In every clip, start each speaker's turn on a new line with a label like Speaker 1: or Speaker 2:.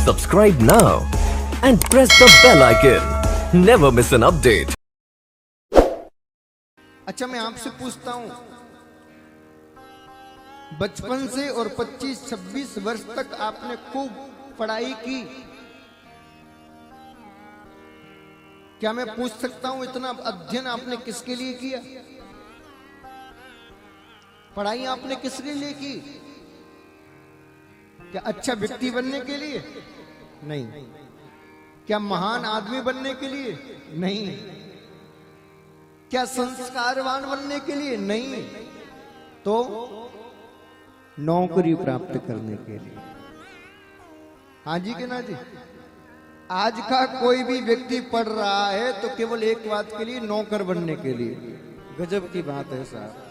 Speaker 1: Subscribe now and press the bell icon. Never miss an update.
Speaker 2: अच्छा, मैं आपसे पूछता हूं, बचपन से और 25-26 वर्ष तक आपने खूब पढ़ाई की, क्या मैं पूछ सकता हूं इतना अध्ययन आपने किसके लिए किया? पढ़ाई आपने किसके लिए की? क्या अच्छा व्यक्ति बनने के लिए? नहीं। क्या महान आदमी बनने के लिए? नहीं। क्या संस्कारवान बनने के लिए? नहीं। तो नौकरी प्राप्त करने के लिए। हाँ जी कि ना जी? आज का कोई भी व्यक्ति पढ़ रहा है तो केवल एक बात के लिए, नौकर बनने के लिए। गजब की बात है साहब।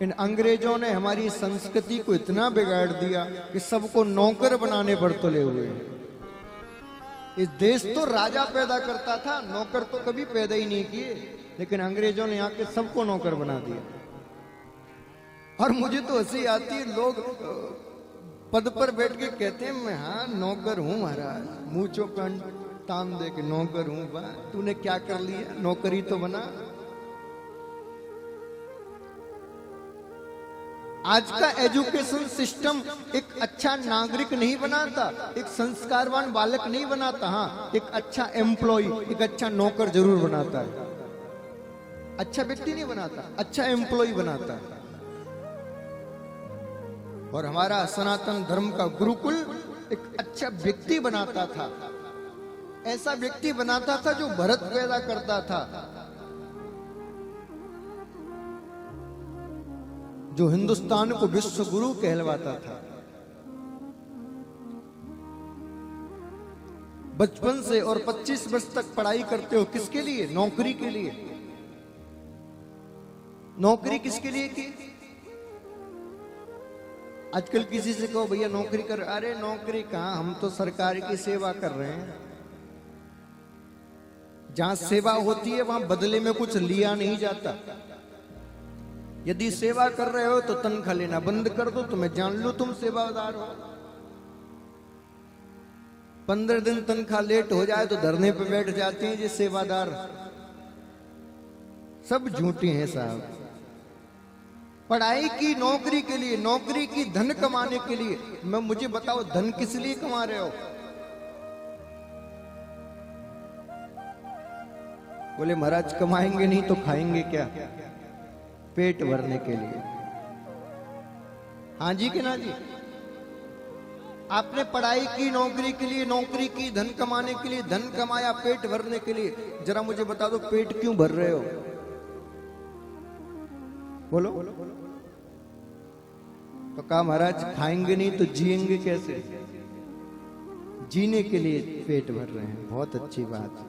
Speaker 2: इन अंग्रेजों ने हमारी संस्कृति को इतना बिगाड़ दिया कि सबको नौकर बनाने पर तुले हुए हैं। इस देश तो राजा पैदा करता था, नौकर तो कभी पैदा ही नहीं किए, लेकिन अंग्रेजों ने आके सबको नौकर बना दिया। और मुझे तो हंसी आती है, लोग पद पर बैठ के कहते हैं मैं हाँ नौकर हूं महाराज, मुंह चौकन ताम दे के नौकर हूं। बा तूने क्या कर लिया? नौकरी तो बना। आज का एजुकेशन सिस्टम एक अच्छा नागरिक नहीं बनाता, एक संस्कारवान बालक नहीं बनाता। हाँ, एक अच्छा एम्प्लॉय, एक अच्छा नौकर जरूर बनाता है। अच्छा व्यक्ति नहीं बनाता, अच्छा एम्प्लॉय बनाता है। और हमारा सनातन धर्म का गुरुकुल एक अच्छा व्यक्ति बनाता था, ऐसा व्यक्ति बनाता था जो भरत पैदा करता था, जो हिंदुस्तान को विश्व गुरु कहलवाता था। बचपन से और 25 वर्ष तक पढ़ाई करते हो, किसके लिए? नौकरी के लिए। नौकरी किसके लिए की? आजकल किसी से कहो भैया नौकरी कर, अरे नौकरी कहां, हम तो सरकार की सेवा कर रहे हैं। जहां सेवा होती है वहां बदले में कुछ लिया नहीं जाता। यदि सेवा कर रहे हो तो तनख्वाह लेना बंद कर दो, तो मैं जान लूं तुम सेवादार हो। 15 दिन तनख्वाह लेट हो जाए तो धरने पे बैठ जाते हैं ये सेवादार। सब झूठे हैं साहब। पढ़ाई की नौकरी के लिए, नौकरी की धन कमाने के लिए। मैं मुझे बताओ धन किस लिए कमा रहे हो? बोले महाराज कमाएंगे नहीं तो खाएंगे क्या? पेट भरने के लिए। हाँ जी कि ना जी? आपने पढ़ाई की नौकरी के लिए, नौकरी की धन कमाने के लिए, धन कमाया पेट भरने के लिए। जरा मुझे बता दो पेट क्यों भर रहे हो? बोलो। तो कहा महाराज खाएंगे नहीं तो जिएंगे कैसे? जीने के लिए पेट भर रहे हैं। बहुत अच्छी बात।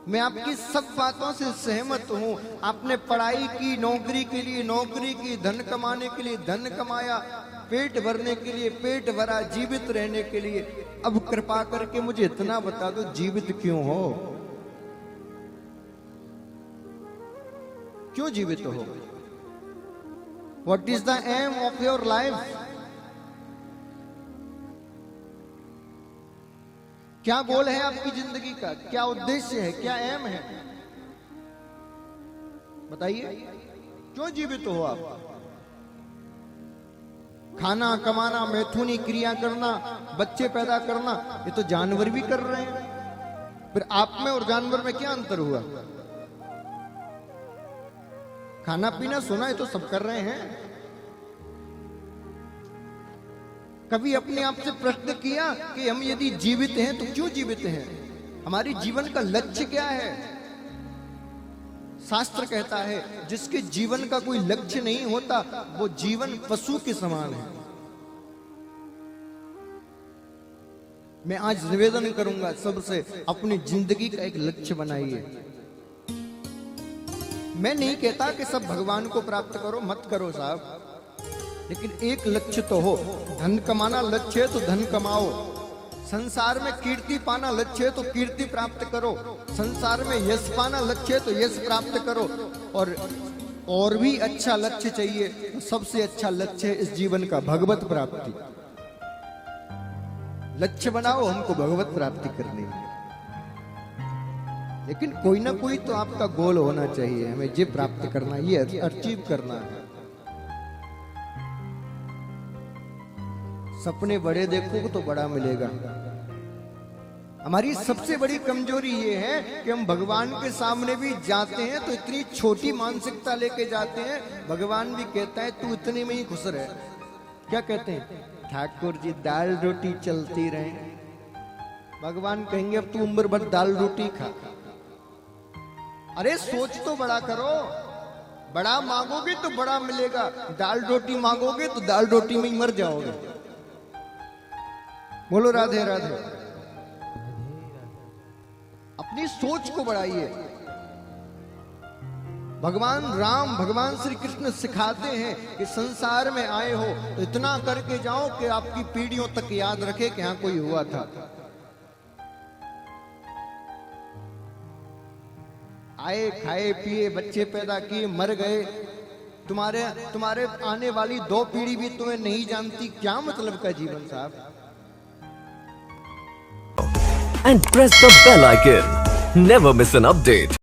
Speaker 2: मैं आपकी सब बातों से सहमत हूं। आपने पढ़ाई की नौकरी के लिए, नौकरी की धन कमाने के लिए, धन कमाया पेट भरने के लिए, पेट भरा जीवित रहने के लिए। अब कृपा करके मुझे इतना बता दो जीवित क्यों हो? क्यों जीवित हो? What is the aim of your life? क्या गोल है आपकी जिंदगी का? क्या उद्देश्य है? क्या एम है? बताइए, क्यों जीवित हो आप? खाना कमाना, मैथुनी क्रिया करना, बच्चे पैदा करना, ये तो जानवर भी कर रहे हैं। फिर आप में और जानवर में क्या अंतर हुआ? खाना पीना सोना ये तो सब कर रहे हैं। कभी अपने आप से प्रश्न किया कि हम यदि जीवित हैं तो क्यों जीवित हैं? हमारी जीवन का लक्ष्य क्या है? शास्त्र कहता है जिसके जीवन का कोई लक्ष्य नहीं होता वो जीवन पशु के समान है। मैं आज निवेदन करूंगा सबसे, अपनी जिंदगी का एक लक्ष्य बनाइए। मैं नहीं कहता कि सब भगवान को प्राप्त करो, मत करो साहब, लेकिन एक लक्ष्य तो हो। धन कमाना लक्ष्य है तो धन कमाओ। संसार में कीर्ति पाना लक्ष्य है तो कीर्ति प्राप्त करो। संसार में यश पाना लक्ष्य है तो यश प्राप्त करो। और भी अच्छा लक्ष्य चाहिए, सबसे अच्छा लक्ष्य है इस जीवन का भगवत प्राप्ति। लक्ष्य बनाओ, हमको भगवत प्राप्ति करनी है। लेकिन कोई ना कोई तो आपका गोल होना चाहिए, हमें ये प्राप्त करना, ये अचीव करना है। सपने बड़े देखोगे तो बड़ा मिलेगा। हमारी सबसे बड़ी कमजोरी ये है कि हम भगवान के सामने भी जाते हैं तो इतनी छोटी मानसिकता लेके जाते हैं। भगवान भी कहता है तू इतने में ही खुश रहे। क्या कहते हैं? ठाकुर जी दाल रोटी चलती रहे। भगवान कहेंगे अब तू उम्र भर दाल रोटी खा। अरे सोच तो बड़ा करो, बड़ा मांगोगे तो बड़ा मिलेगा, दाल रोटी मांगोगे तो दाल रोटी में ही मर जाओगे। बोलो राधे राधे। अपनी सोच को बढ़ाइए। भगवान राम, भगवान श्री कृष्ण सिखाते हैं कि संसार में आए हो तो इतना करके जाओ कि आपकी पीढ़ियों तक याद रखे कि यहां कोई हुआ था। आए, खाए पिए, बच्चे पैदा किए, मर गए। तुम्हारे आने वाली 2 पीढ़ी भी तुम्हें नहीं जानती। क्या मतलब का जीवन साहब।
Speaker 1: And press the bell icon. Never miss an update.